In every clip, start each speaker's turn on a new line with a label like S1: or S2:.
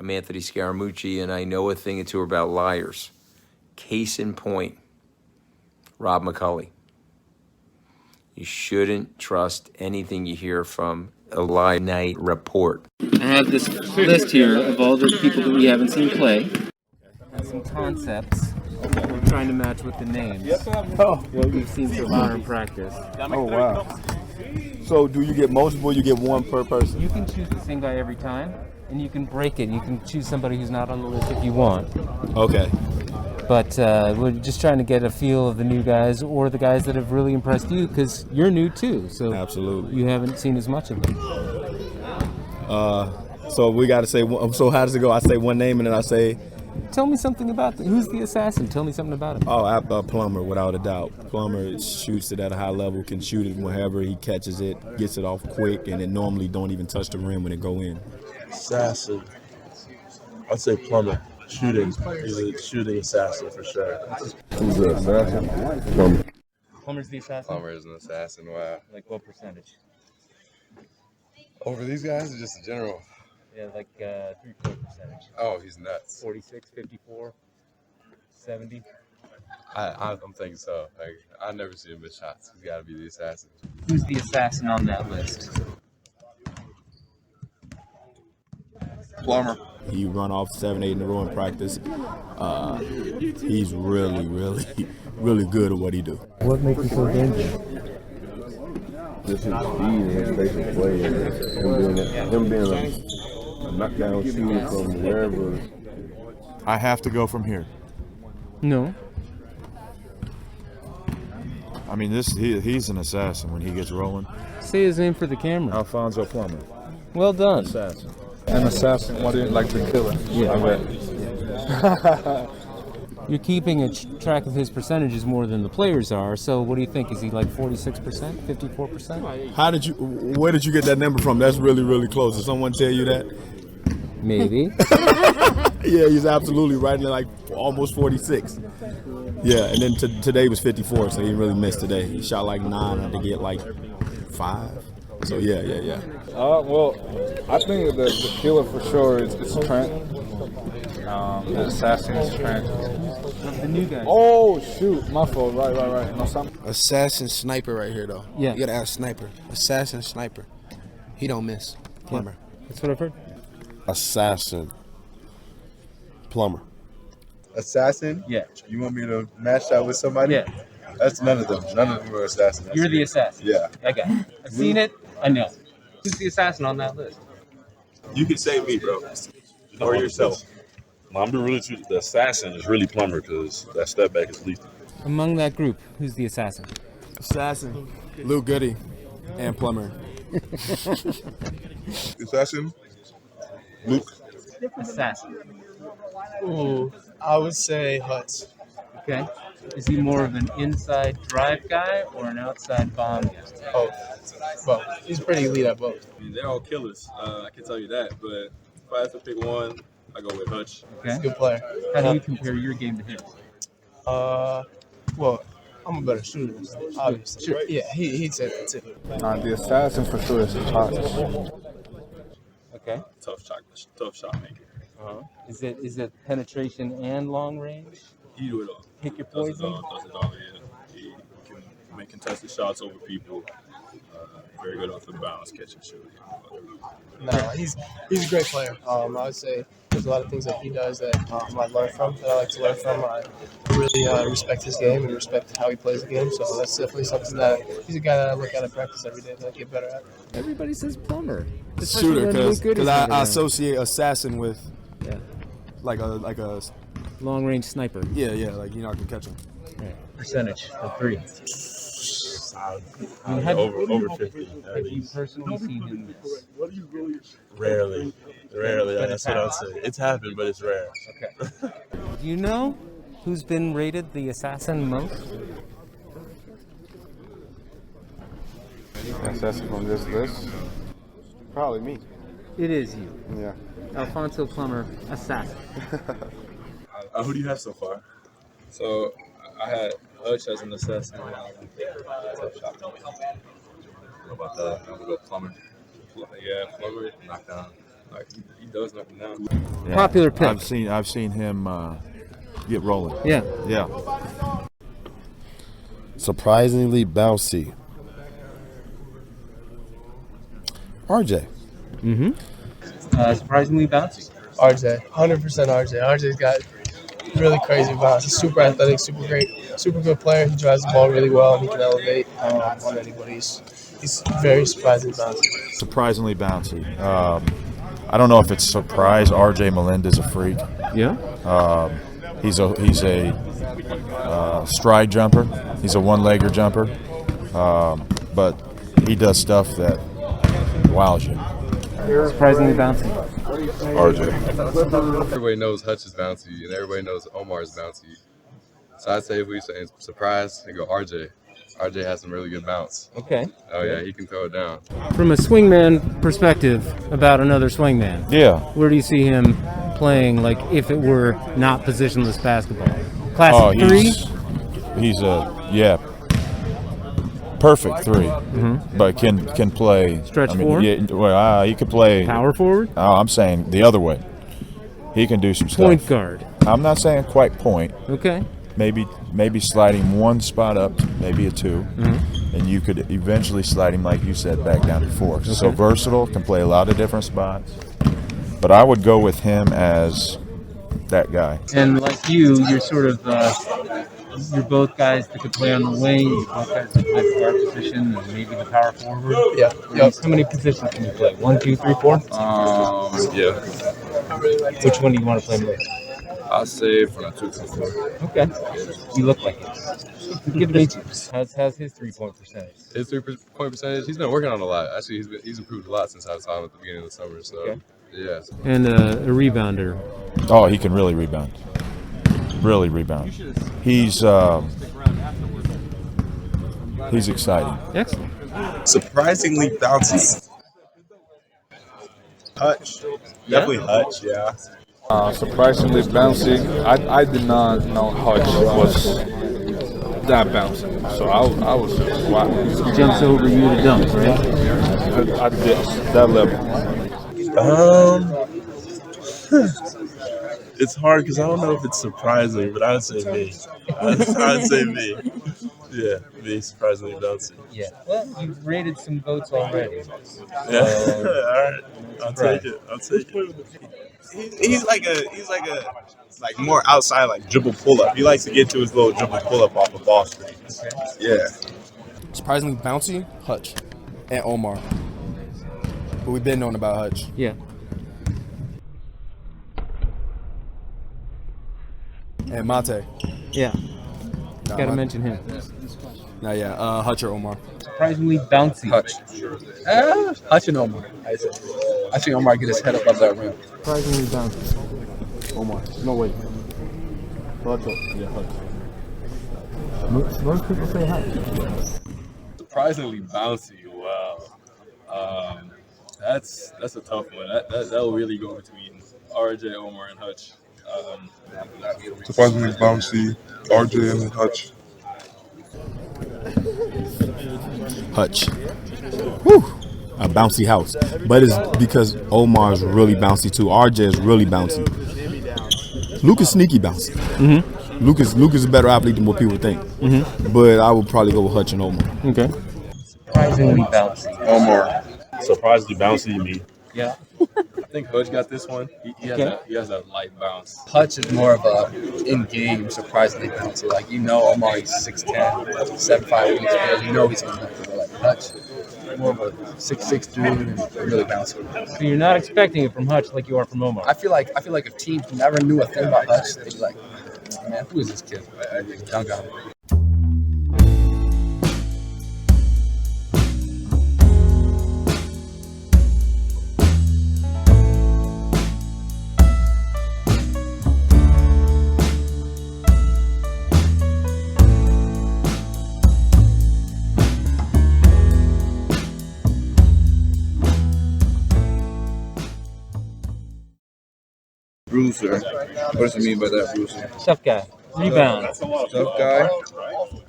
S1: I'm Anthony Scaramucci, and I know a thing or two about liars. Case in point, Rob McCulley. You shouldn't trust anything you hear from a live night report.
S2: I have this list here of all the people that we haven't seen play. And some concepts. We're trying to match with the names. What we've seen so far in practice.
S3: Oh, wow. So do you get multiple? You get one per person?
S2: You can choose the same guy every time, and you can break it. You can choose somebody who's not on the list if you want.
S3: Okay.
S2: But we're just trying to get a feel of the new guys or the guys that have really impressed you, because you're new too. So
S3: Absolutely.
S2: you haven't seen as much of them.
S3: So we got to say, so how does it go? I say one name and then I say,
S2: Tell me something about who's the assassin. Tell me something about him.
S3: oh, Plummer, without a doubt. Plummer shoots it at a high level, can shoot it wherever he catches it, gets it off quick, and it normally don't even touch the rim when it go in.
S4: Assassin. I'd say Plummer. Shooting. He's a shooting assassin for sure.
S5: Who's the assassin? Plummer.
S2: Plummer's the assassin?
S6: Plummer is an assassin. Wow.
S2: Like what percentage?
S6: Over these guys or just in general?
S2: Yeah, like 3/4 percentage.
S6: Oh, he's nuts.
S2: 46, 54, 70.
S6: I'm thinking so. Like, I never see him miss shots. He's got to be the assassin.
S2: Who's the assassin on that list?
S6: Plummer.
S3: He run off 7-8 in a row in practice. He's really, really, really good at what he do.
S2: What makes him so dangerous?
S5: Just his speed and his spatial play. And him being a knockdown shooter from wherever.
S7: I have to go from here.
S2: No.
S7: I mean, he's an assassin when he gets rolling.
S2: Say his name for the camera.
S7: Alfonso Plummer.
S2: Well done.
S7: Assassin.
S3: An assassin, what do you like the killer?
S2: Yeah.
S3: I bet.
S2: You're keeping a track of his percentages more than the players are. So what do you think? Is he like 46%, 54%?
S3: Where did you get that number from? That's really, really close. Did someone tell you that?
S2: Maybe.
S3: Yeah, he's absolutely right. Like almost 46. Yeah, and then today was 54, so he didn't really miss today. He shot like 9, had to get like 5. So yeah.
S8: Well, I think the killer for sure is Trent. The assassin is Trent.
S2: The new guy.
S8: Oh shoot, my fault. Right. No,
S9: Assassin sniper right here though.
S2: Yeah.
S9: You gotta ask sniper. Assassin sniper. He don't miss. Plummer.
S2: That's what I've heard.
S5: Assassin. Plummer.
S4: Assassin?
S2: Yeah.
S4: You want me to match that with somebody?
S2: Yeah.
S4: That's none of them. None of them are assassins.
S2: You're the assassin.
S4: Yeah.
S2: Okay. I've seen it. I know. Who's the assassin on that list?
S4: You can say me, bro. Or yourself.
S10: I'm the assassin is really Plummer because that step back is lethal.
S2: Among that group, who's the assassin?
S3: Assassin, Lou Goody, and Plummer.
S4: Assassin? Luke.
S2: Assassin.
S11: Ooh, I would say Hutz.
S2: Okay. Is he more of an inside drive guy or an outside bomb guy?
S11: Both. He's pretty elite at both.
S4: I mean, they're all killers. I can tell you that. But if I have to pick one, I go with Hutch.
S2: Okay.
S11: He's a good player.
S2: How do you compare your game to his?
S11: Well, I'm a better shooter, obviously.
S2: Sure.
S11: Yeah, he'd say that too.
S8: the assassin for sure is Hutch.
S2: Okay.
S4: Tough shot maker.
S2: Is it penetration and long range?
S4: He do it all.
S2: Pick your
S4: Does it
S2: poison?
S4: all, yeah. He can make contested shots over people. Very good off the bounce, catch and shoot.
S11: No, he's a great player. I would say there's a lot of things that he does that I like to learn from. I really respect his game and respect how he plays the game. So that's definitely something that he's a guy that I look at in practice every day to get better at.
S2: Everybody says Plummer.
S3: Shooter, because I associate assassin with like a
S2: long range sniper.
S3: Yeah, like you're not gonna catch him.
S2: Right. Percentage of 3.
S4: Over 50.
S2: Have you personally seen him miss?
S4: Rarely. That's what I'd say. It's happened, but it's rare.
S2: Okay. Do you know who's been rated the assassin most?
S8: Assassin on this list? Probably me.
S2: It is you.
S8: Yeah.
S2: Alfonso Plummer, assassin.
S4: Who do you have so far?
S6: So I had Hutch as an assassin.
S4: Tough shot. What about that? I'm going to go Plummer.
S6: Yeah, Plummer, knockdown. Like he does nothing now.
S7: Yeah.
S2: Popular pick.
S7: I've seen him get rolling.
S2: Yeah.
S7: Yeah.
S12: Surprisingly bouncy. RJ.
S2: Surprisingly bouncy.
S11: RJ, 100% RJ. RJ's got really crazy bounce. He's super athletic, super great, super good player. He drives the ball really well and he can elevate on anybody. He's very surprisingly bouncy.
S7: Surprisingly bouncy. I don't know if it's surprise. RJ Melendez a freak.
S2: Yeah.
S7: He's a stride jumper. He's a one-legger jumper, but he does stuff that wows you.
S2: Surprisingly bouncy.
S10: RJ.
S6: Everybody knows Hutch is bouncy, and everybody knows Omar is bouncy. So I'd say if we say surprise, and go RJ. RJ has some really good bounce.
S2: Okay.
S6: Oh yeah, he can throw it down.
S2: From a swingman perspective, about another swingman.
S7: Yeah.
S2: Where do you see him playing? Like if it were not positionless basketball, classic three.
S7: He's a perfect three, but can play
S2: stretch forward.
S7: Yeah, well, he could play
S2: power forward.
S7: Oh, I'm saying the other way. He can do some
S2: Point
S7: stuff.
S2: guard.
S7: I'm not saying quite point.
S2: Okay.
S7: Maybe sliding one spot up, maybe a two, and you could eventually slide him, like you said, back down to four. Okay. So versatile, can play a lot of different spots. But I would go with him as that guy.
S2: And like you're sort of you're both guys that could play on the wing. You're both guys that play the guard position and maybe the power forward.
S11: Yeah.
S2: How many positions can you play? 1, 2, 3, 4.
S6: Yeah.
S2: Which one do you want to play most?
S6: I'll say from 2 to 4.
S2: Okay. You look like it. Give me how's his 3-point percentage?
S6: His 3-point percentage, he's been working on a lot. Actually, he's improved a lot since I saw him at the beginning of the summer. So, yeah.
S2: And a rebounder.
S7: Oh, he can really rebound. Really rebound. He's exciting.
S2: Excellent.
S13: Surprisingly bouncy. Hutch. Definitely Hutch, yeah.
S8: Surprisingly bouncy. I did not know Hutch was that bouncy. So I was wow.
S2: He jumps over you to dunk, right?
S8: At that level.
S13: It's hard because I don't know if it's surprising, but I would say me. I'd say me. Yeah, me, surprisingly bouncy.
S2: Yeah. Well, you've rated some votes already.
S13: Yeah. All right. I'll take it. He's like a more outside like dribble pull up. He likes to get to his little dribble pull up off of ball screen. Okay. Yeah.
S9: Surprisingly bouncy, Hutch and Omar. But we've been known about Hutch.
S2: Yeah.
S9: And Mate.
S2: Yeah. Gotta mention him.
S9: Nah, yeah. Hutch or Omar.
S2: Surprisingly bouncy.
S14: Hutch. Hutch and Omar. I think Omar get his head above that rim.
S2: Surprisingly bouncy.
S9: Omar. No way. Hutch. Yeah, Hutch.
S2: Most people say Hutch.
S6: Surprisingly bouncy. Wow. That's a tough one. That'll really go between RJ, Omar, and Hutch.
S5: Surprisingly bouncy, RJ and Hutch.
S3: Hutch. Whew. A bouncy house. But it's because Omar's really bouncy too. RJ is really bouncy. Luke is sneaky bouncy. Luke is a better athlete than what people think. But I would probably go with Hutch and Omar.
S2: Okay. Surprisingly bouncy.
S10: Omar. Surprisingly bouncy, me.
S2: Yeah.
S6: I think Hutch got this one. He has that light bounce.
S14: Hutch is more of a in-game surprisingly bouncy. Like, Omar is 6'10", 7'5" wingspan. He's going to dunk it. Like Hutch, more of a 6'6" dude and really bouncy.
S2: So you're not expecting it from Hutch like you are from Omar.
S14: I feel like if teams never knew a thing about Hutch, they'd be like, man, who is this kid? Dunk on him.
S13: Bruiser. What does it mean by that, Bruiser?
S2: Tough guy. Rebound.
S14: Tough guy.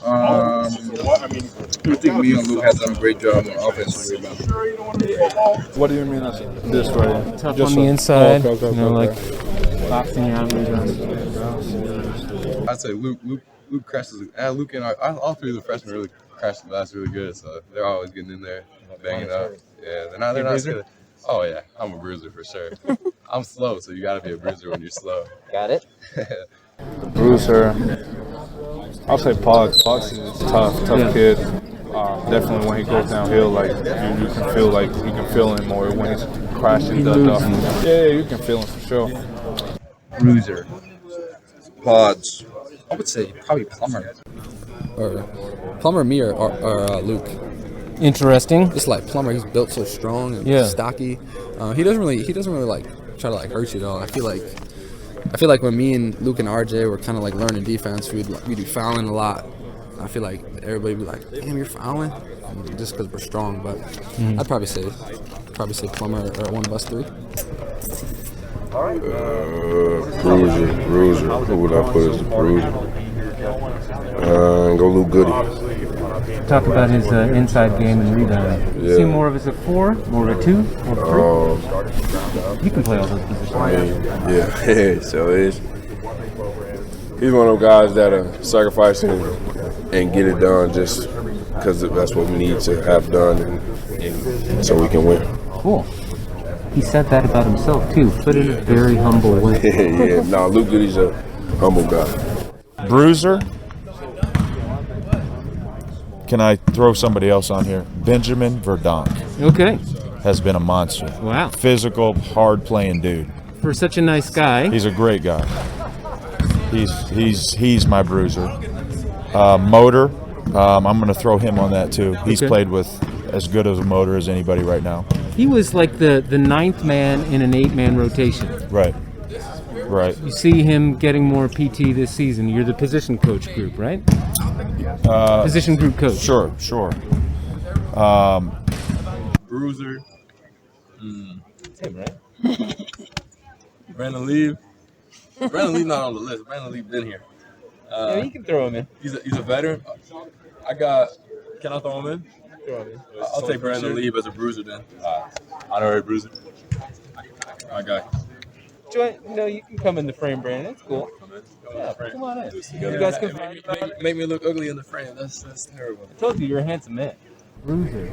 S14: I think me and Luke has done a great job on offensive rebound.
S8: What do you mean that's this right here?
S2: Tough
S8: Just
S2: on the
S8: so-
S2: inside.
S8: Oh, okay,
S2: You know, like
S8: okay.
S2: boxing out rebounds.
S6: I'd say Luke crashes. Luke and all three of the freshmen really crashed the glass really good, so they're always getting in there, banging up. Yeah, they're not scared. Oh yeah, I'm a bruiser for sure. I'm slow, so you got to be a bruiser when you're slow.
S2: Got it.
S8: Bruiser. I'll say Pogs. Pogs is a tough kid. Definitely when he goes downhill, like you can feel him more when he's crashing the Yeah, you can feel him for sure.
S14: Bruiser. Pods. I would say probably Plummer.
S15: Or Plummer, me, or Luke.
S2: Interesting.
S15: Just like Plummer, he's built so strong and stocky. He doesn't really like try to like hurt you at all. I feel like when me and Luke and RJ were kind of like learning defense, we'd be fouling a lot. I feel like everybody would be like, "Damn, you're fouling," just because we're strong. But I'd probably say Plummer or one of us three.
S5: Bruiser. Who would I put as a bruiser? Go Luke Goody.
S2: Talk about his inside game and rebounding.
S5: Yeah.
S2: See him more of as a 4, more of a 2, or 3? You can play all those positions.
S5: Yeah. So he's one of those guys that are sacrificing and get it done just because that's what we need to have done, and so we can win.
S2: Cool. He said that about himself too, but in a very humble way.
S5: Yeah. No, Luke Goody's a humble guy.
S7: Bruiser. Can I throw somebody else on here? Benjamin Verdonk.
S2: Okay.
S7: Has been a monster.
S2: Wow.
S7: Physical, hard-playing dude.
S2: For such a nice guy.
S7: He's a great guy. He's my bruiser. Motor. I'm going to throw him on that too. He's played with as good as a motor as anybody right now.
S2: He was like the 9th man in an 8-man rotation.
S7: Right.
S2: You see him getting more PT this season. You're the position coach group, right? Position group coach.
S7: Sure.
S10: Bruiser.
S2: Same, right?
S10: Brandon Lee. Brandon Lee's not on the list. Brandon Lee been here.
S2: Yeah, you can throw him in.
S10: He's a veteran. Can I throw him in?
S2: Throw him in.
S10: I'll take Brandon Lee as a bruiser then. Honorary bruiser. My guy.
S2: You can come in the frame, Brandon. It's cool. Yeah, come on in. You guys can
S10: make me look ugly in the frame. That's terrible.
S2: I told you you're a handsome man. Bruiser.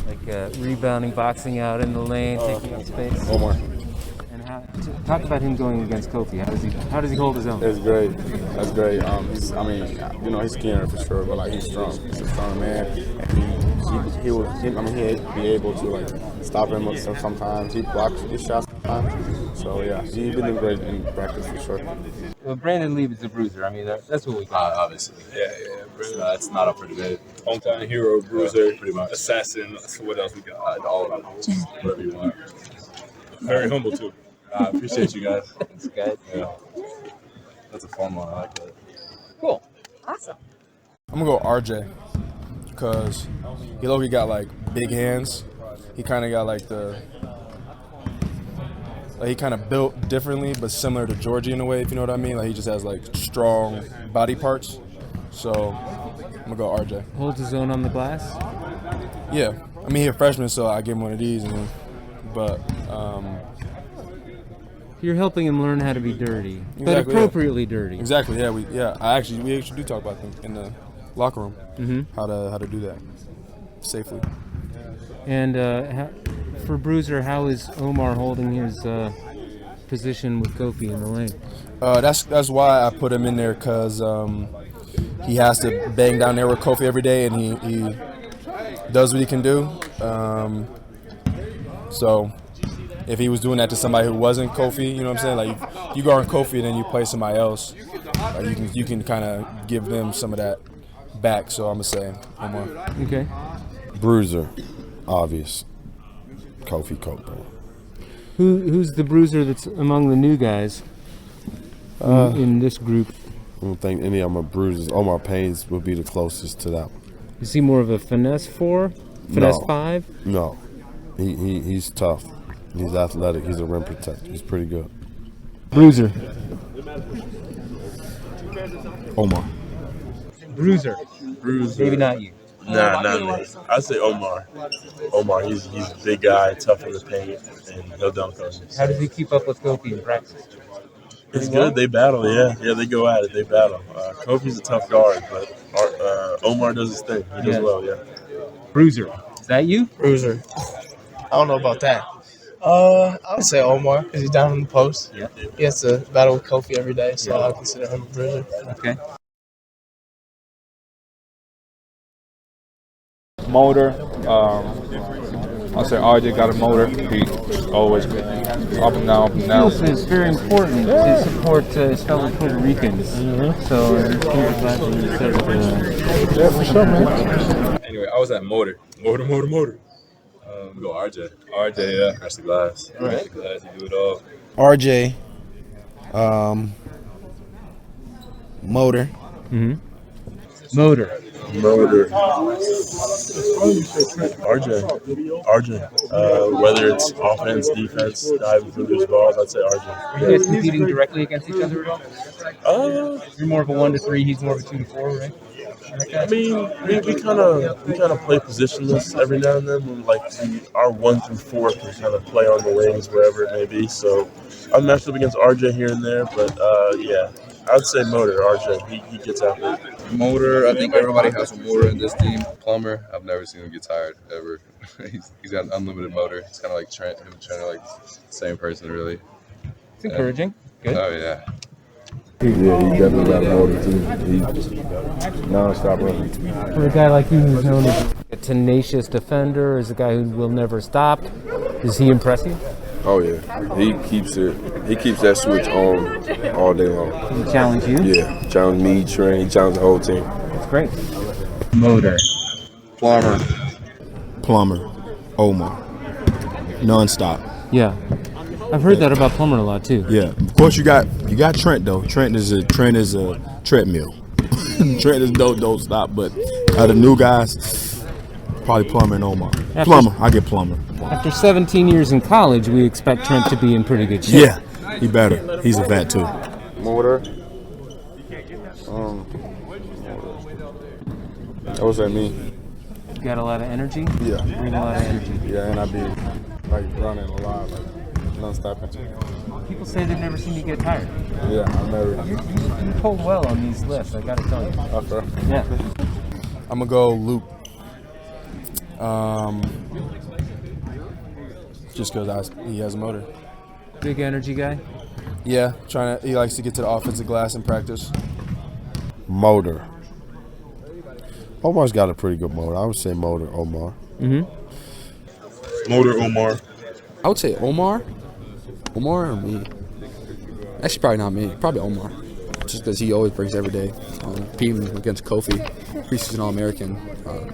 S2: Like rebounding, boxing out in the lane, taking up space.
S5: Omar.
S2: And talk about him going against Kofi. How does he hold his own?
S3: It's great. That's great. He's skinnier for sure, but like he's strong. He's a strong man, and he'd be able to like stop him sometimes. He blocks his shots sometimes. So yeah, he's been doing great in practice for sure.
S2: Well, Brandon Lee is a bruiser. I mean, that's what we got.
S10: Obviously. Yeah. It's not up for debate. Hometown hero, bruiser, pretty much. Assassin. What else we got? All of them. Whatever you want. Very humble too. I appreciate you guys.
S2: Thanks, guys.
S10: Yeah. That's a fun one. I like that.
S2: Cool. Awesome.
S9: I'm gonna go RJ because he got like big hands. He kind of got like he kind of built differently, but similar to Georgie in a way, if you know what I mean. Like he just has like strong body parts. So I'm gonna go RJ.
S2: Holds his own on the glass.
S9: Yeah, I mean he's a freshman, so I give him one of these, but
S2: you're helping him learn how to be dirty, but
S9: exactly,
S2: appropriately dirty.
S9: Exactly. Yeah, we actually do talk about them in the locker room.
S2: Mm-hmm.
S9: How to do that safely.
S2: And for Bruiser, how is Omar holding his position with Kofi in the lane?
S9: That's why I put him in there, because he has to bang down there with Kofi every day, and he does what he can do. So if he was doing that to somebody who wasn't Kofi, you know what I'm saying? Like you guard Kofi and then you play somebody else, you can kind of give them some of that back. So I'm gonna say Omar.
S2: Okay.
S12: Bruiser, obvious. Kofi Copeland.
S2: Who's the bruiser that's among the new guys in this group?
S12: I don't think any of them are bruisers. Omar Paynes would be the closest to that one.
S2: Is he more of a finesse 4? Finesse 5?
S12: No. He's tough. He's athletic. He's a rim protector. He's pretty good.
S2: Bruiser.
S3: Omar.
S2: Bruiser.
S4: Bruiser.
S2: Maybe not you.
S4: Nah, not me. I'd say Omar. Omar, he's a big guy, tough in the paint, and he'll dunk on you.
S2: How does he keep up with Kofi in practice?
S4: It's good. They battle, yeah. Yeah, they go at it. They battle. Kofi's a tough guard, but Omar does his thing. He does well, yeah.
S2: Bruiser. Is that you?
S11: Bruiser. I don't know about that. I would say Omar because he's down in the post.
S2: Yeah.
S11: He has to battle with Kofi every day, so I consider him a bruiser.
S2: Okay.
S8: Motor. I'll say RJ got a motor. He always up and down, up and down.
S2: Also, it's very important to support his fellow Puerto Ricans. So,
S8: yeah, for sure, man.
S10: Anyway, I was at Motor. Motor. We go RJ. RJ, yeah. Crash the glass.
S11: All right.
S10: Crash the glass, you do it all.
S16: RJ, Motor.
S2: Motor.
S4: RJ. Whether it's offense, defense, diving for loose balls, I'd say RJ.
S2: Are you guys competing directly against each other at all? You're more of a 1 to 3. He's more of a 2 to 4, right?
S4: I mean, we kind of play positionless every now and then. When, like our 1 through 4 can kind of play on the wings wherever it may be. So I've matched up against RJ here and there, but yeah, I'd say Motor. RJ, he gets after it.
S6: Motor, I think everybody has a motor in this team. Plumber, I've never seen him get tired ever. he's got an unlimited motor. It's kind of like Trent. Him and Trent are like the same person, really.
S2: It's encouraging. Good.
S6: Oh yeah.
S5: Yeah, he definitely got a motor too. He's non-stop running.
S2: For a guy like you who's known as a tenacious defender, as a guy who will never stop, is he impressive?
S5: Oh yeah, he keeps that switch on all day long.
S2: He challenge you?
S5: Yeah, challenge me, Trent. He challenged the whole team.
S2: That's great. Motor.
S3: Plumber. Omar. Non-stop.
S2: Yeah. I've heard that about Plummer a lot too.
S3: Yeah. Of course you got Trent though. Trent is a treadmill. Trent is don't stop. But the new guys, probably Plummer and Omar. I get Plummer.
S2: After 17 years in college, we expect Trent to be in pretty good shape.
S3: Yeah, he better. He's a vet too.
S5: Motor. What was that mean?
S2: You got a lot of energy?
S5: Yeah.
S2: Bring a lot of energy.
S5: Yeah, and I be like running a lot, like non-stopping.
S2: People say they've never seen you get tired.
S5: Yeah, I've never.
S2: You pulled well on these lifts, I gotta tell you.
S5: Okay.
S2: Yeah.
S9: I'm gonna go Luke. Just because he has a motor.
S2: Big energy guy?
S9: Yeah, he likes to get to the offensive glass in practice.
S12: Motor. Omar's got a pretty good motor. I would say Motor, Omar.
S4: Motor, Omar.
S15: I would say Omar. Omar or me? Actually, probably not me. Probably Omar. Just because he always brings every day. Competing against Kofi, preseason All-American.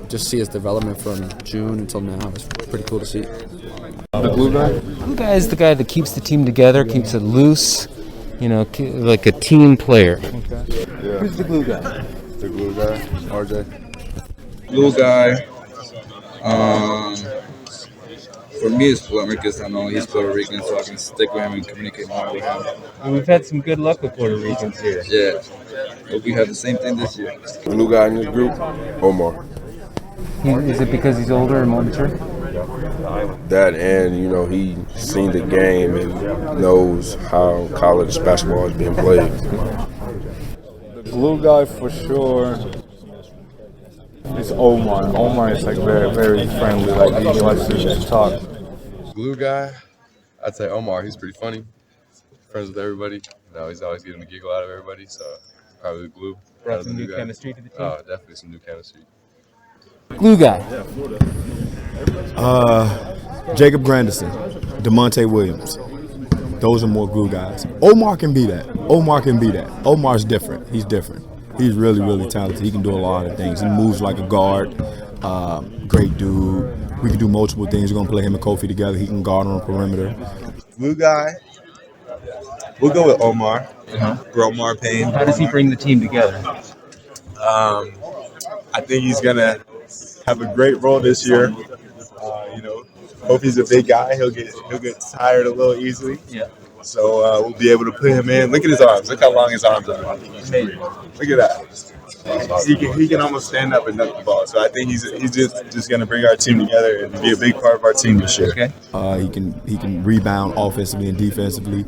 S15: Just see his development from June until now. It's pretty cool to see.
S8: The glue guy?
S2: Glue guy is the guy that keeps the team together, keeps it loose, like a team player.
S8: Okay.
S5: Yeah.
S2: Who's the glue guy?
S5: The glue guy, RJ.
S14: Glue guy. For me, it's Plummer because I know he's Puerto Rican, so I can stick with him and communicate more with him.
S2: And we've had some good luck with Puerto Ricans here.
S14: Yeah. Hope we have the same thing this year.
S5: Glue guy in this group, Omar.
S2: Is it because he's older and more mature?
S5: That and he seen the game and knows how college basketball is being played.
S8: The glue guy for sure is Omar. Omar is like very, very friendly. Like he likes to talk.
S6: Glue guy, I'd say Omar. He's pretty funny. Friends with everybody. He's always getting a giggle out of everybody. So probably the glue.
S2: Brought some new chemistry to the team.
S6: Oh, definitely some new chemistry.
S2: Glue guy.
S3: Jacob Grandison, DeMonte Williams. Those are more glue guys. Omar can be that. Omar's different. He's different. He's really, really talented. He can do a lot of things. He moves like a guard. Great dude. We can do multiple things. We're going to play him and Kofi together. He can guard on the perimeter.
S13: Glue guy. We'll go with Omar. Omar Payne.
S2: How does he bring the team together?
S13: I think he's going to have a great role this year. Kofi's a big guy. He'll get tired a little easily.
S2: Yeah.
S13: So we'll be able to put him in. Look at his arms. Look how long his arms are. Look at that. He can almost stand up and dunk the ball. So I think he's just going to bring our team together and be a big part of our team this year.
S2: Okay.
S3: He can rebound offensively and defensively.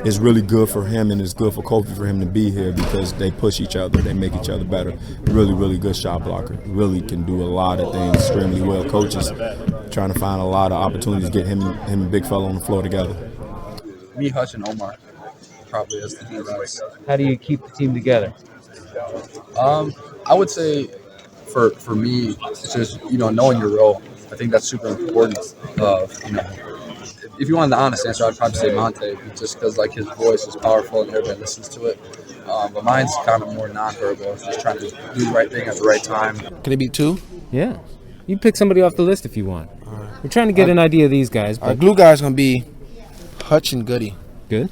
S3: It's really good for him and it's good for Kofi for him to be here because they push each other. They make each other better. Really, really good shot blocker. Really can do a lot of things extremely well. Coaches trying to find a lot of opportunities to get him and Big Fella on the floor together.
S14: Me, Hutch, and Omar probably as the defense.
S2: How do you keep the team together?
S14: I would say for me, it's just, knowing your role. I think that's super important. If you wanted the honest answer, I'd probably say Monte, just because like his voice is powerful and everybody listens to it. But mine's kind of more nonverbal, just trying to do the right thing at the right time.
S16: Can it be two?
S2: Yeah. You pick somebody off the list if you want. We're trying to get an idea of these guys.
S16: Our glue guy's going to be Hutch and Goody.
S2: Good.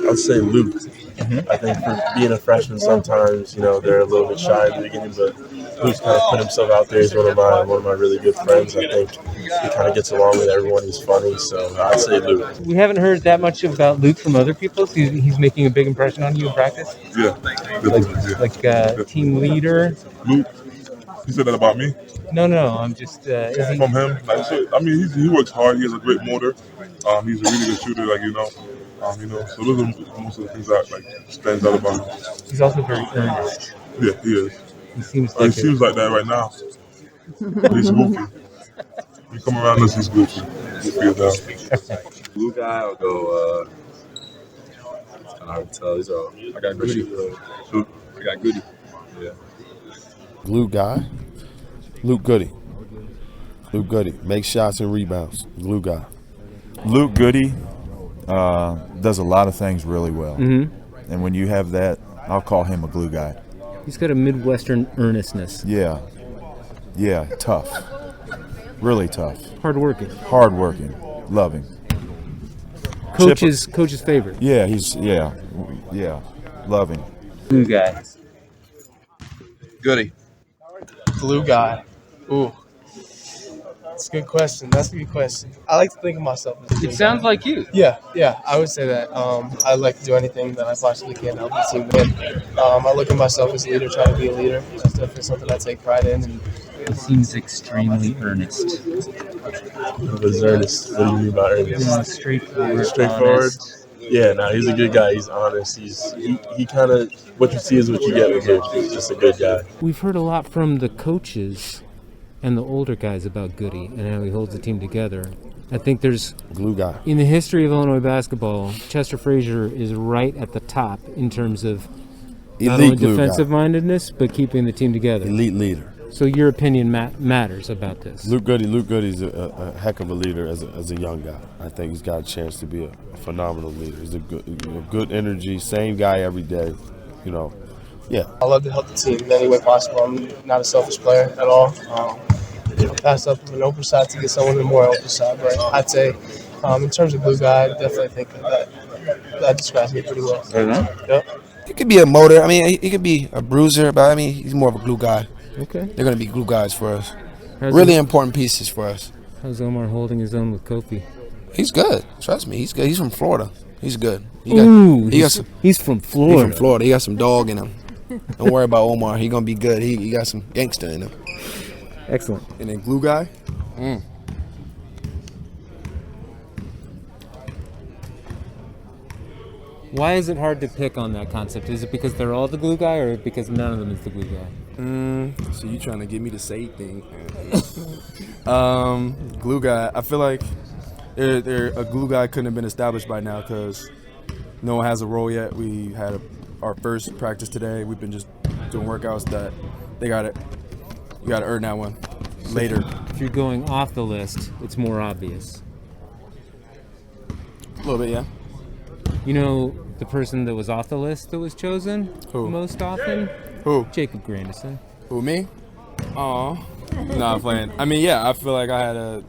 S4: I'd say Luke. I think for being a freshman, sometimes they're a little bit shy in the beginning, but Luke's kind of put himself out there. He's one of my really good friends. I think he kind of gets along with everyone. He's funny, so I'd say Luke.
S2: We haven't heard that much about Luke from other people. So he's making a big impression on you in practice.
S17: Yeah,
S2: like team leader.
S17: Luke, you said that about me?
S2: No, I'm just
S17: from him. He works hard. He has a great motor. He's a really good shooter, so those are most of the things that stands out about him.
S2: He's also very earnest.
S17: Yeah, he is.
S2: He seems
S17: like that right now. He's goofy. You come around us, he's goofy.
S10: Blue guy, I'll go. It's kind of hard to tell. These are all. I got Goody. I got Goody. Yeah.
S12: Glue guy, Luke Goody. Luke Goody makes shots and rebounds. Glue guy.
S7: Luke Goody does a lot of things really well. And when you have that, I'll call him a glue guy.
S2: He's got a Midwestern earnestness.
S7: Yeah, tough. Really tough.
S2: Hardworking.
S7: Loving.
S2: Coach's favorite.
S7: Yeah, loving.
S2: Glue guy.
S14: Goody.
S11: Glue guy. Ooh. That's a good question. I like to think of myself as a glue
S2: It sounds
S11: guy.
S2: like you.
S11: Yeah, I would say that. I like to do anything that I possibly can to help the team win. I look at myself as a leader, try to be a leader. That's definitely something I take pride in. And
S2: he seems extremely earnest.
S4: What is earnest? What do you mean by earnest?
S2: Straightforward.
S4: Honest. Yeah, he's a good guy. He's honest. He kind of, what you see is what you get with him. He's just a good guy.
S2: We've heard a lot from the coaches and the older guys about Goody and how he holds the team together. I think there's
S12: glue guy.
S2: In the history of Illinois basketball, Chester Frazier is right at the top in terms of not only defensive mindedness, but keeping the team together.
S12: Elite leader.
S2: So your opinion matters about this.
S12: Luke Goody's a heck of a leader as a young guy. I think he's got a chance to be a phenomenal leader. He's a good energy, same guy every day. Yeah.
S11: I love to help the team in any way possible. I'm not a selfish player at all. Pass up an open shot to get someone a more open shot. But I'd say, in terms of glue guy, I definitely think that describes me pretty well. Yep.
S16: He could be a motor. I mean, he could be a bruiser, but he's more of a glue guy.
S2: Okay.
S16: They're going to be glue guys for us. Really important pieces for us.
S2: How's Omar holding his own with Kofi?
S16: He's good. Trust me, he's good. He's from Florida. He's good.
S2: He's from Florida.
S16: He's from Florida. He got some dog in him. Don't worry about Omar. He's going to be good. He got some gangster in him.
S2: Excellent.
S16: And then glue guy?
S2: Why is it hard to pick on that concept? Is it because they're all the glue guy or because none of them is the glue guy?
S9: So you trying to get me to say things. Glue guy. I feel like a glue guy couldn't have been established by now because no one has a role yet. We had our first practice today. We've been just doing workouts that they got it. You got to earn that one later.
S2: If you're going off the list, it's more obvious.
S9: A little bit, yeah.
S2: You know the person that was off the list that was chosen most often?
S9: Who?
S2: Jacob Grandison.
S9: Who, me? Aw. Nah, I'm playing. I mean, yeah, I feel like I had a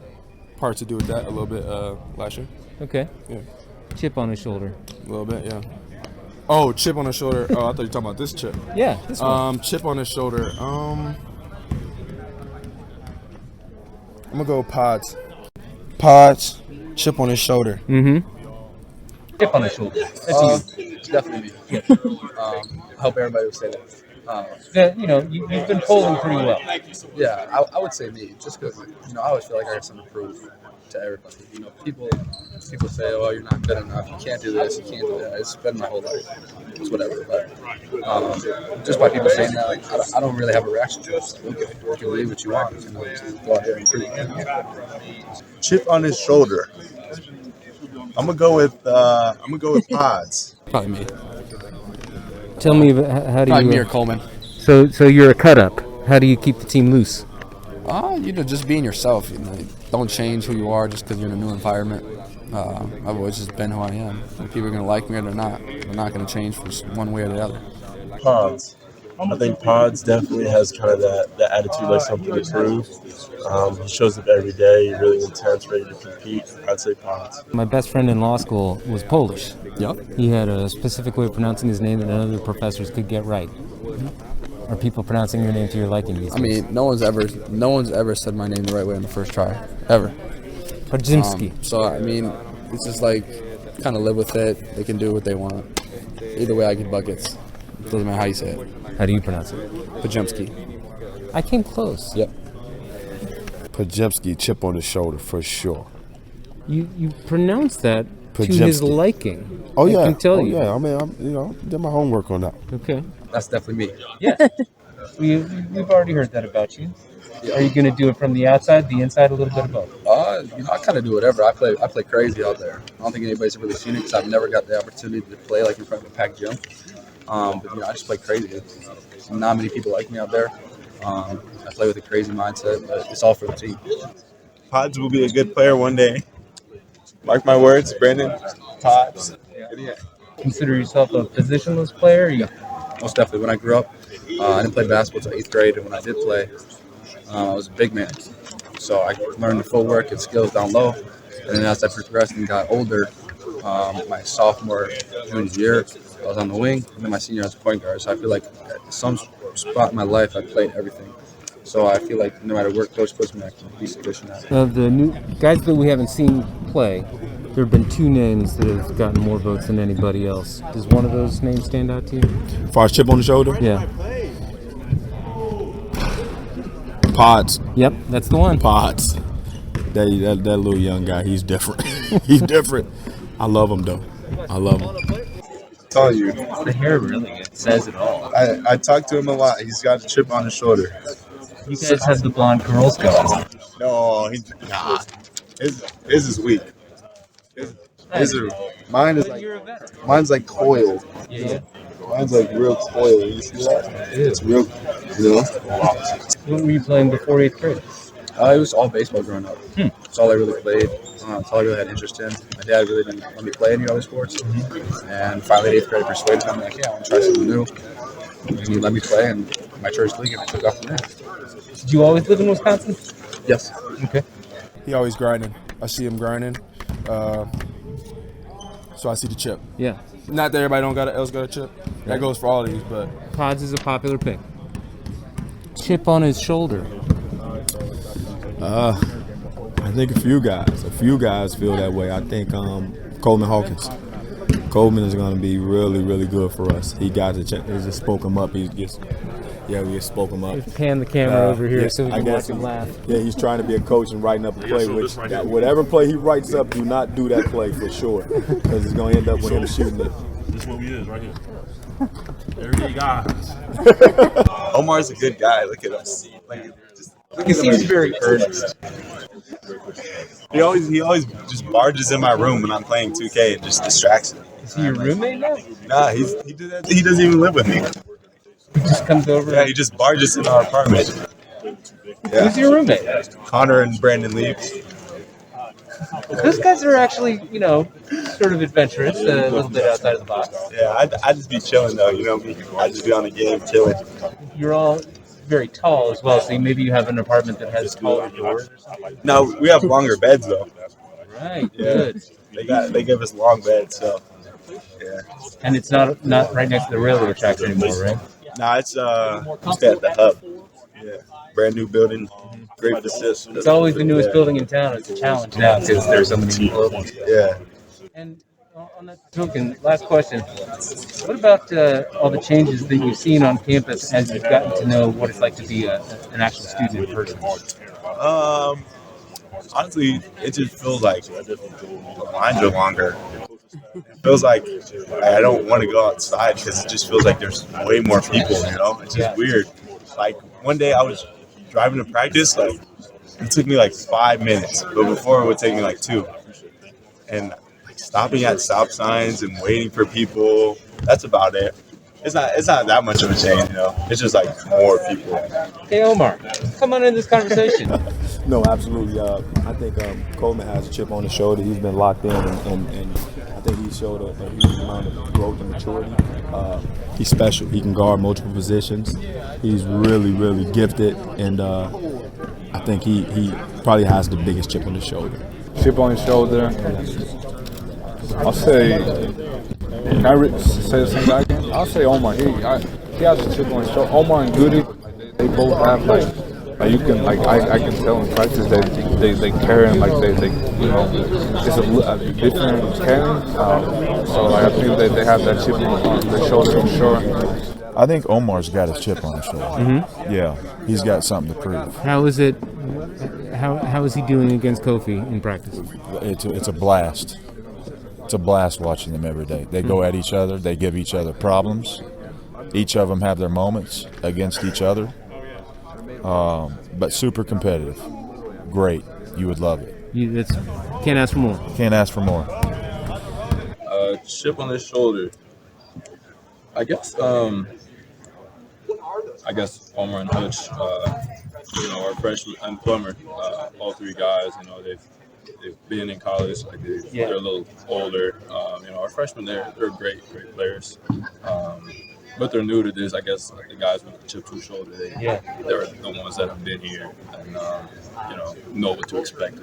S9: part to do with that a little bit last year.
S2: Okay.
S9: Yeah.
S2: Chip on his shoulder.
S9: A little bit, yeah. Oh, chip on his shoulder. Oh, I thought you were talking about this chip.
S2: Yeah, this one.
S9: Chip on his shoulder. I'm going to go Pods.
S16: Pods, chip on his shoulder.
S2: chip on his shoulder? That's you.
S14: Definitely me. I hope everybody would say that.
S2: You've been polling pretty well.
S14: Yeah, I would say me, just because I always feel like I got something to prove to everybody. People say, "Oh, you're not good enough. You can't do this. You can't do that." It's been my whole life. It's whatever. But just by people saying that, like, I don't really have a reaction to it. It's like, okay, you can believe what you want. Just go out there and prove it.
S13: Chip on his shoulder. I'm gonna go with Pods.
S15: Probably me.
S2: Tell me, how do
S15: Probably
S2: you?
S15: me or Coleman.
S2: So you're a cut up. How do you keep the team loose?
S15: Just being yourself. Don't change who you are just because you're in a new environment. I've always just been who I am. And people are gonna like me or they're not. They're not gonna change for one way or the other.
S4: Pods. I think Pods definitely has kind of that attitude, like something to prove. He shows up every day, really intense, ready to compete. I'd say Pods.
S2: My best friend in law school was Polish.
S15: Yep.
S2: He had a specific way of pronouncing his name that none of the professors could get right. Are people pronouncing your name to your liking these days?
S15: No one's ever said my name the right way on the first try, ever.
S2: Podziemski.
S15: It's just like kind of live with it. They can do what they want. Either way, I get buckets. It doesn't matter how you say it.
S2: How do you pronounce it?
S15: Podziemski.
S2: I came close.
S15: Yep.
S12: Podziemski, chip on the shoulder for sure.
S2: You pronounced that to his liking.
S12: Oh yeah.
S2: I can tell you.
S12: Yeah. I did my homework on that.
S2: Okay.
S14: That's definitely me.
S2: Yeah. We've already heard that about you. Are you going to do it from the outside, the inside, a little bit of both?
S14: I kind of do whatever. I play crazy out there. I don't think anybody's really seen it because I've never got the opportunity to play like in front of a packed gym. But I just play crazy. Not many people like me out there. I play with a crazy mindset, but it's all for the team.
S13: Pods will be a good player one day. Mark my words, Brandon. Pods. Yeah.
S2: Consider yourself a positionless player?
S14: Most definitely. When I grew up, I didn't play basketball until 8th grade, and when I did play, I was a big man. So I learned the footwork and skills down low. And then as I progressed and got older, my sophomore, junior year, I was on the wing, and then my senior I was a point guard. So I feel like at some spot in my life, I played everything. So I feel like no matter where coach puts me, I can be sufficient at it.
S2: Of the new guys that we haven't seen play, there have been two names that have gotten more votes than anybody else. Does one of those names stand out to you?
S3: As far as chip on the shoulder?
S2: Yeah.
S3: Pods.
S2: Yep, that's the one.
S3: Pods. That little young guy, he's different. He's different. I love him, though. I love him.
S13: Tell you.
S2: The hair really, it says it all.
S13: I talk to him a lot. He's got a chip on his shoulder.
S2: You guys have the blonde girls going.
S13: No, nah. His is weak. Mine's like coiled.
S2: Yeah.
S13: Mine's like real coiled. You see that? It's real,
S2: What were you playing before 8th grade?
S14: It was all baseball growing up. That's all I really played. That's all I really had interest in. My dad really didn't let me play any other sports. And finally, 8th grade, persuaded me. I'm like, yeah, I want to try something new. And he let me play, and my church league, and I took off from there.
S2: Did you always live in Wisconsin?
S14: Yes.
S2: Okay.
S9: He always grinding. I see him grinding. So I see the chip.
S2: Yeah.
S9: Not that everybody else got a chip. That goes for all of these, but
S2: Pods is a popular pick. Chip on his shoulder.
S3: I think a few guys feel that way. I think Coleman Hawkins. Coleman is going to be really, really good for us. He got to check. He just spoke him up. We just spoke him up.
S2: Just pan the camera over here so we can watch him laugh.
S3: Yeah, he's trying to be a coach and writing up a play. Whatever play he writes up, do not do that play for sure, because it's going to end up with him shooting it.
S17: This is what we is right here. Everyday guys.
S13: Omar's a good guy. Look at him.
S2: He seems very earnest.
S13: He always just barges in my room when I'm playing 2K and just distracts me.
S2: Is he your roommate now?
S13: Nah, he doesn't even live with me.
S2: He just comes over.
S13: Yeah, he just barges in our apartment. Yeah.
S2: Who's your roommate?
S13: Connor and Brandon Lee.
S2: Those guys are actually, sort of adventurous, a little bit outside of the box.
S13: Yeah, I'd just be chilling though. You know me. I'd just be on the game chilling.
S2: You're all very tall as well, so maybe you have an apartment that has taller doors or something.
S13: No, we have longer beds though.
S2: Right.
S13: Yeah.
S2: Good.
S13: They give us long beds, so yeah.
S2: And it's not right next to the railroad tracks anymore, right?
S13: Nah, it's just at the hub. Yeah, brand new building, great assist.
S2: It's always the newest building in town. It's a challenge now because there's so many new buildings.
S13: Yeah.
S2: And On that token, last question. What about all the changes that you've seen on campus as you've gotten to know what it's like to be an actual student in person?
S13: Honestly, it just feels like the lines are longer. It feels like I don't want to go outside because it just feels like there's way more people, It's just weird. Like, one day I was driving to practice, like, it took me like 5 minutes, but before it would take me like 2. And like, stopping at stop signs and waiting for people, that's about it. It's not that much of a change, It's just like more people.
S2: Hey, Omar, come on in this conversation.
S3: No, absolutely. I think Coleman has a chip on his shoulder. He's been locked in, and I think he showed a huge amount of growth and maturity. He's special. He can guard multiple positions. He's really, really gifted, and I think he probably has the biggest chip on his shoulder.
S8: Chip on his shoulder. I'll say. Can I say the same guy again? I'll say Omar. He has a chip on his shoulder. Omar and Goody, they both have like you can I can tell in practice that they carry him like they it's a different carrying. So like I think that they have that chip on their shoulder for sure.
S7: I think Omar's got a chip on his shoulder.
S2: Mm-hmm.
S7: Yeah, he's got something to prove.
S2: How is it? How is he doing against Kofi in practice?
S7: It's a blast. It's a blast watching them every day. They go at each other. They give each other problems. Each of them have their moments against each other. But super competitive. Great. You would love it.
S2: Can't ask for more.
S7: Can't ask for more.
S10: Chip on his shoulder. I guess Omar and Hutch, our freshman and Plummer, all three guys, they've been in college, like they're a little older. Our freshmen, they're great players. But they're new to this. I guess the guys with the chip on the shoulder, they're the ones that have been here and know what to expect.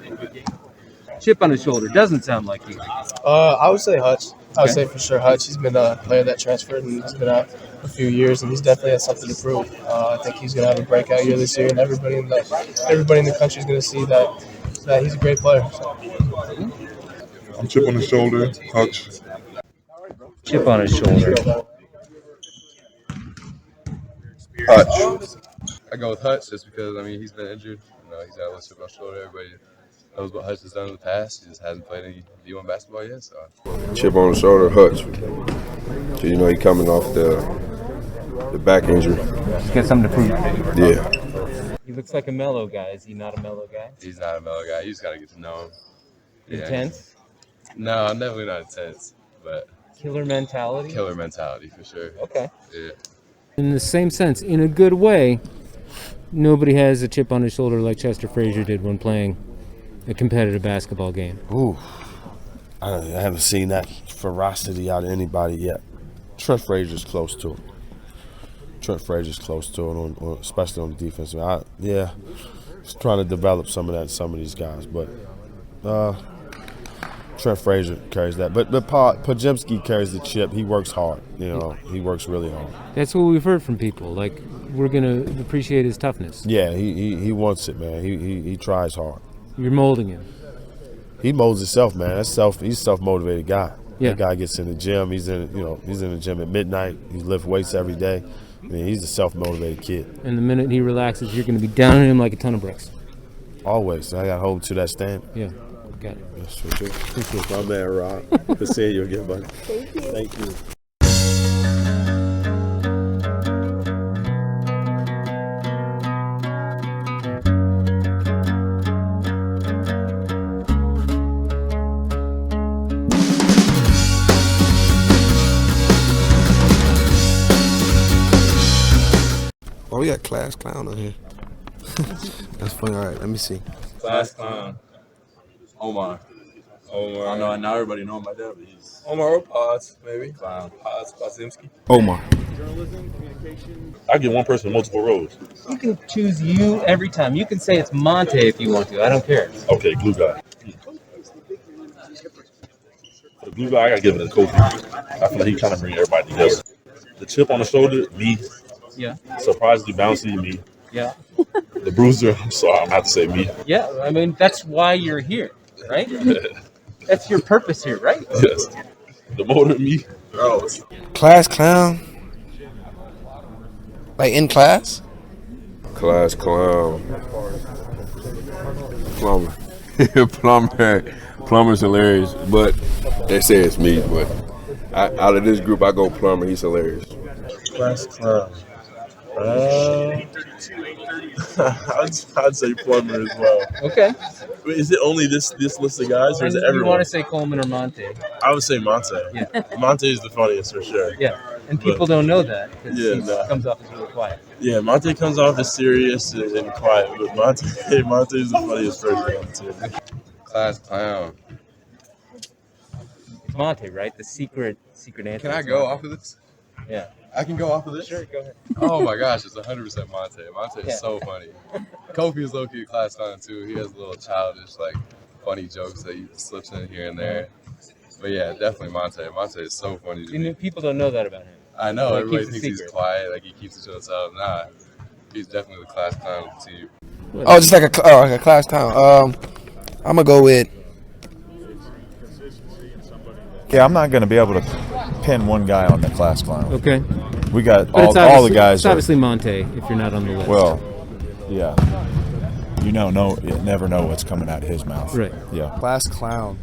S2: Chip on his shoulder doesn't sound like you.
S11: I would say Hutch. I would say for sure Hutch. He's been a player that transferred and he's been out a few years, and he's definitely has something to prove. I think he's going to have a breakout year this year, and everybody in the country is going to see that he's a great player. So.
S17: I'm chip on his shoulder, Hutch.
S2: Chip on his shoulder.
S6: Hutch. I go with Hutch just because he's been injured. He's got a little chip on his shoulder. Everybody knows what Hutch has done in the past. He just hasn't played any D1 basketball yet. So
S5: Chip on the shoulder, Hutch. So he coming off the back injury.
S2: He's got something to prove.
S5: Yeah.
S2: He looks like a mellow guy. Is he not a mellow guy?
S6: He's not a mellow guy. You just got to get to know him.
S2: Intense?
S6: No, I'm definitely not intense, but
S2: Killer mentality?
S6: Killer mentality for sure.
S2: Okay.
S6: Yeah.
S2: In the same sense, in a good way, nobody has a chip on his shoulder like Chester Frazier did when playing a competitive basketball game.
S12: Ooh, I haven't seen that ferocity out of anybody yet. Trent Frazier's close to it. Especially on the defense. Just trying to develop some of that in some of these guys, but Trent Frazier carries that. But Podziemski carries the chip. He works hard. He works really hard.
S2: That's what we've heard from people. Like, we're going to appreciate his toughness.
S12: Yeah, he wants it, man. He tries hard.
S2: You're molding him.
S12: He molds himself, man. He's a self-motivated guy.
S2: Yeah.
S12: That guy gets in the gym. He's in the gym at midnight. He lifts weights every day. He's a self-motivated kid.
S2: And the minute he relaxes, you're going to be down on him like a ton of bricks.
S12: Always. I got to hold to that standard.
S2: Yeah, got it.
S12: That's for sure. Appreciate my man, Rob. Good seeing you again, buddy. Thank you.
S16: Oh, we got class clown on here. That's funny. All right, let me see.
S10: Class clown. Omar. I know not everybody know him by that, but he's Omar or Pods, maybe. Clown. Podziemski.
S3: Omar.
S4: I get one person in multiple roles.
S2: You can choose you every time. You can say it's Monte if you want to. I don't care.
S4: Okay, glue guy. For the glue guy, I gotta give it to Kofi. I feel like he kind of bring everybody together. The chip on the shoulder, me.
S2: Yeah.
S4: Surprisingly bouncy, me.
S2: Yeah.
S4: The bruiser, I'm sorry, I'm gonna have to say me.
S2: Yeah, that's why you're here, right? That's your purpose here, right?
S4: Yes. The motor me. Oh,
S16: Class clown. Like in class?
S5: Class clown. Plumber. Plumber's hilarious, but they say it's me. But out of this group, I go Plumber. He's hilarious.
S4: class clown. I'd say Plummer as well.
S2: Okay.
S4: Wait, is it only this list of guys, or is it
S2: You
S4: everyone?
S2: want to say Coleman or Monte?
S4: I would say Monte.
S2: Yeah.
S4: Monte is the funniest for sure.
S2: Yeah, and people don't know that because
S4: Yeah,
S2: he
S4: nah.
S2: comes off as really quiet.
S4: Yeah, Monte comes off as serious and quiet, but Monte is the funniest person on the team.
S6: Class clown.
S2: It's Monte, right? The secret answer.
S6: Can I
S2: is
S6: go
S2: Monte.
S6: off of this?
S2: Yeah.
S6: I can go off of this?
S2: Sure, go ahead.
S6: Oh my gosh, it's 100% Monte. Monte is
S2: Yeah.
S6: so funny. Kofi is low-key a class clown too. He has little childish, like, funny jokes that he slips in here and there. But yeah, definitely Monte. Monte is so funny to me.
S2: People don't know that about him.
S6: I know,
S2: Like,
S6: everybody
S2: keeps it
S6: thinks he's
S2: secret.
S6: quiet, like he keeps it to himself. Nah, he's definitely the class clown of the team.
S16: Oh, just like a class clown. I'm gonna go with.
S7: Yeah, I'm not going to be able to pin one guy on the class clown.
S2: Okay.
S7: We got
S2: But it's
S7: all the guys.
S2: It's
S7: are-
S2: obviously Monte if you're not on the list.
S7: Well, yeah. You never know what's coming out of his mouth.
S2: Right.
S7: Yeah.
S9: Class clown.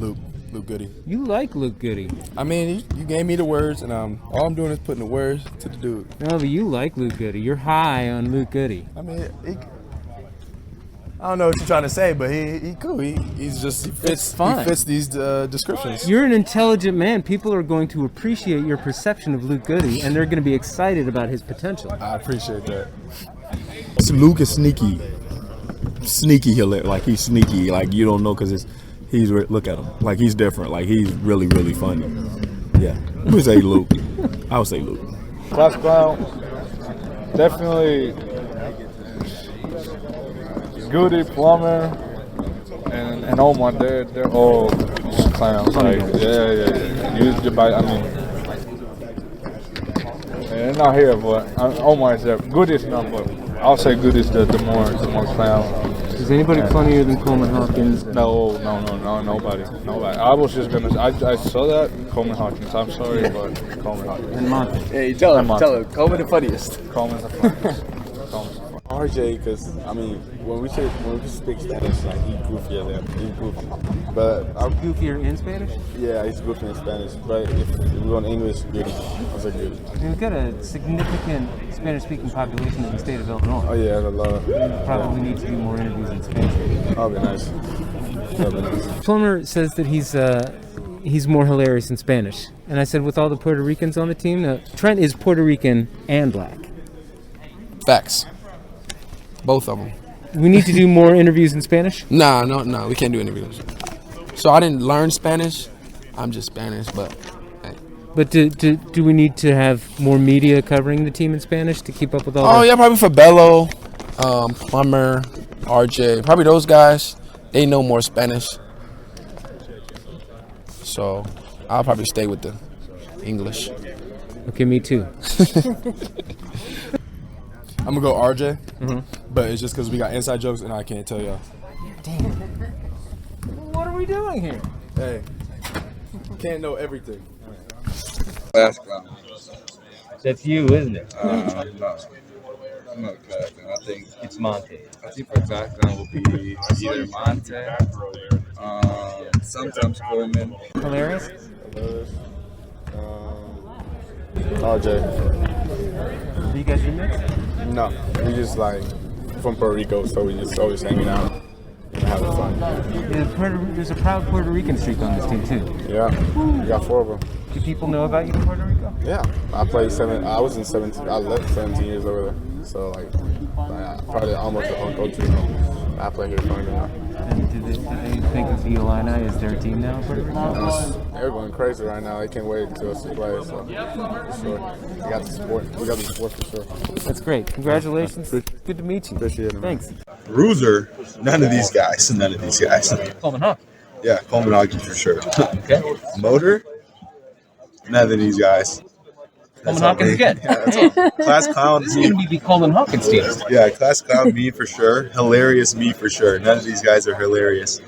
S9: Luke Goody.
S2: You like Luke Goody.
S9: I mean, you gave me the words, and all I'm doing is putting the words to the dude.
S2: No, but you like Luke Goody. You're high on Luke Goody.
S9: I mean, I don't know what you're trying to say, but he cool. He fits
S2: fine.
S9: He fits these descriptions.
S2: You're an intelligent man. People are going to appreciate your perception of Luke Goody, and they're going to be excited about his potential.
S9: I appreciate that.
S3: Luke is sneaky. Like he's sneaky. Like you don't know because look at him. Like he's different. Like he's really, really funny. Yeah. I would say Luke. I would say Luke.
S8: Class clown, definitely Goody, Plummer, and Omar. They're all just clowns. Like yeah. They're not here, but Omar is there. Goody is not, but I'll say Goody is the more clown.
S2: Is anybody funnier than Coleman Hawkins?
S8: No, nobody. I was just gonna. I saw that Coleman Hawkins. I'm sorry, but Coleman Hawkins.
S2: And Monte.
S16: Hey, tell him. Coleman the funniest.
S8: Coleman's the funniest.
S3: RJ, because I mean, when we speak Spanish, like he's goofier than he's goofy. But
S2: goofier in Spanish?
S3: Yeah, he's goofy in Spanish. But if we go in English, Goody. I'll say Goody.
S2: We've got a significant Spanish-speaking population in the state of Illinois.
S3: Oh yeah, a lot.
S2: We probably need to do more interviews in Spanish.
S3: That'll be nice.
S2: Plummer says that he's more hilarious in Spanish, and I said, with all the Puerto Ricans on the team, Trent is Puerto Rican and black.
S16: Facts. Both of them.
S2: We need to do more interviews in Spanish?
S16: No, we can't do interviews. So I didn't learn Spanish. I'm just Spanish, but. Hey.
S2: But do we need to have more media covering the team in Spanish to keep up with all?
S16: Oh yeah, probably for Bello, Plummer, RJ, probably those guys. They know more Spanish. So I'll probably stay with the English.
S2: Okay, me too.
S9: I'm gonna go RJ, but it's just because we got inside jokes and I can't tell y'all.
S2: Damn. What are we doing here?
S9: Hey, can't know everything.
S6: Class clown.
S2: That's you, isn't it?
S6: No. I'm not a class clown. I think
S2: it's Monte.
S6: I think for class clown will be either Monte, sometimes Coleman.
S2: Hilarious?
S3: RJ.
S2: Do you guys remix?
S3: No, we just like from Puerto Rico, so we just always hanging out and having fun.
S2: There's a proud Puerto Rican streak on this team too.
S3: Yeah, we got 4 of them.
S2: Do people know about you in Puerto Rico?
S3: Yeah, I played 7. I was in 17. I left 17 years over there, so like probably almost a uncle to them. I play here for now.
S2: And do they think of the Illini as their team now in Puerto Rico?
S3: They're going crazy right now. They can't wait until us to play. So for sure, we got the support. We got the support for sure.
S2: That's great. Congratulations. Good to meet you.
S3: Appreciate it.
S2: Thanks.
S13: Bruiser, none of these guys.
S2: Coleman Hawk.
S13: Yeah, Coleman Hawkins for sure.
S2: Okay.
S13: Motor, none of these guys.
S2: Coleman Hawkins again.
S13: Class clown.
S2: This is going to be Coleman Hawkins team.
S13: Yeah, class clown me for sure. Hilarious me for sure. None of these guys are hilarious.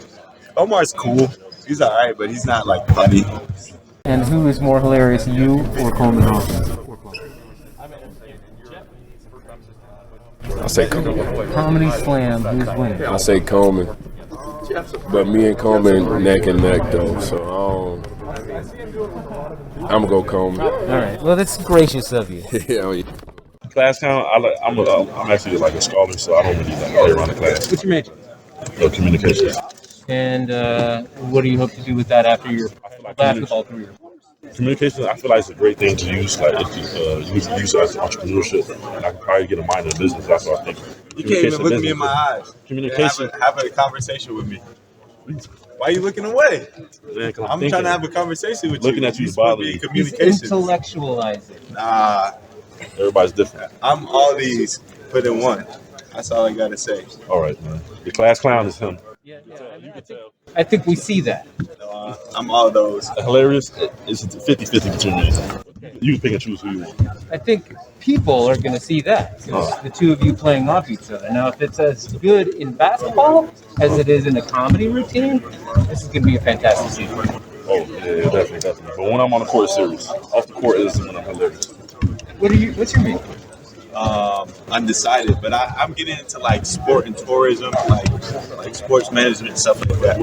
S13: Omar's cool. He's all right, but he's not like funny.
S2: And who is more hilarious, you or Coleman Hawkins?
S5: I say Coleman.
S2: Comedy Slam, who's winning?
S5: I say Coleman. But me and Coleman neck and neck though, so I'm gonna go Coleman.
S2: All right. Well, that's gracious of you.
S5: Yeah.
S17: Class count. I'm actually like a scholar, so I don't really like play around the class.
S2: What's your major?
S17: Communications.
S2: And what do you hope to do with that after your basketball career?
S17: Communication, I feel like it's a great thing to use. Like you can use it as entrepreneurship, and I could probably get a mind in the business. That's what I think.
S13: You can't even look me in my eyes.
S17: Communication.
S13: Have a conversation with me. Why are you looking away?
S17: Man,
S13: I'm trying to have a conversation with
S17: looking
S13: you.
S17: at you is
S13: supposed to
S17: bothering
S13: be
S17: you.
S13: communication.
S2: Intellectualize it.
S13: Nah.
S17: Everybody's different.
S13: I'm all these put in one. That's all I gotta say.
S17: All right, man. The class clown is him.
S2: I think we see that.
S13: I'm all those.
S17: Hilarious. It's 50-50 between me. You can pick and choose who you want.
S2: I think people are going to see that. The two of you playing off each other. Now, if it's as good in basketball as it is in a comedy routine, this is going to be a fantastic season.
S17: Oh, yeah, definitely. But when I'm on the court, it's serious. Off the court is when I'm hilarious.
S2: What's your major?
S13: Undecided, but I'm getting into like sport and tourism, like sports management and stuff like that.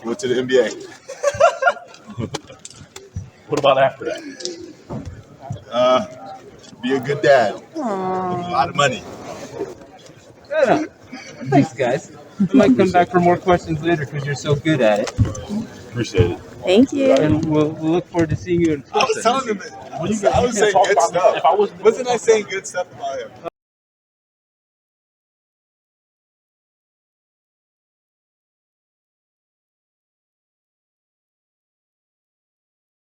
S13: Go to the NBA.
S17: What about after that?
S13: Be a good dad. A lot of money.
S2: Thanks, guys. I might come back for more questions later because you're so good at it.
S17: Appreciate it.
S18: Thank you.
S2: And we'll look forward to seeing you in person.
S13: I was telling him, I was saying good stuff. Wasn't I saying good stuff about him?